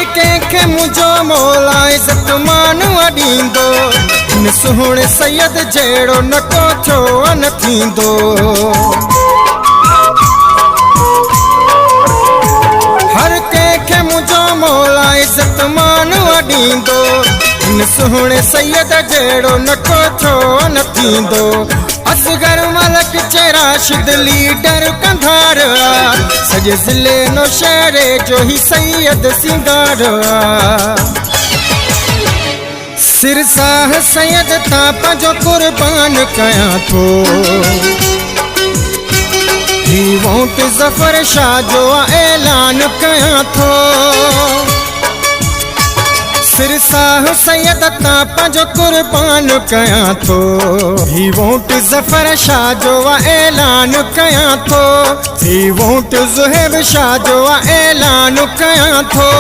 हर कंहिंखे मुंहिंजो मौला इज़त मान ॾींदो, इन सुहिणे सैयद जहिड़ो न को छो न थींदो। हर कंहिंखे मुंहिंजो मौला इज़त मान ॾींदो, इन सुहिणे सैयद जहिड़ो न को छो न थींदो। असगर मलक राशिद लीडर कंधार, सॼे ज़िले नौशहरे जो ही सैयद सिंगार। सिरसाह सैयद तां पंहिंजो कुर्बान कयां थो, ही वोट ज़फ़र शाह जो ऐलान कयां थो। सिरसाह सैयद तां पंहिंजो कुर्बान कयां थो, ही वोट ज़फ़र शाह जो ऐलान कयां थो, ही वोट ज़ुहैब शाह जो ऐलान कयां थो।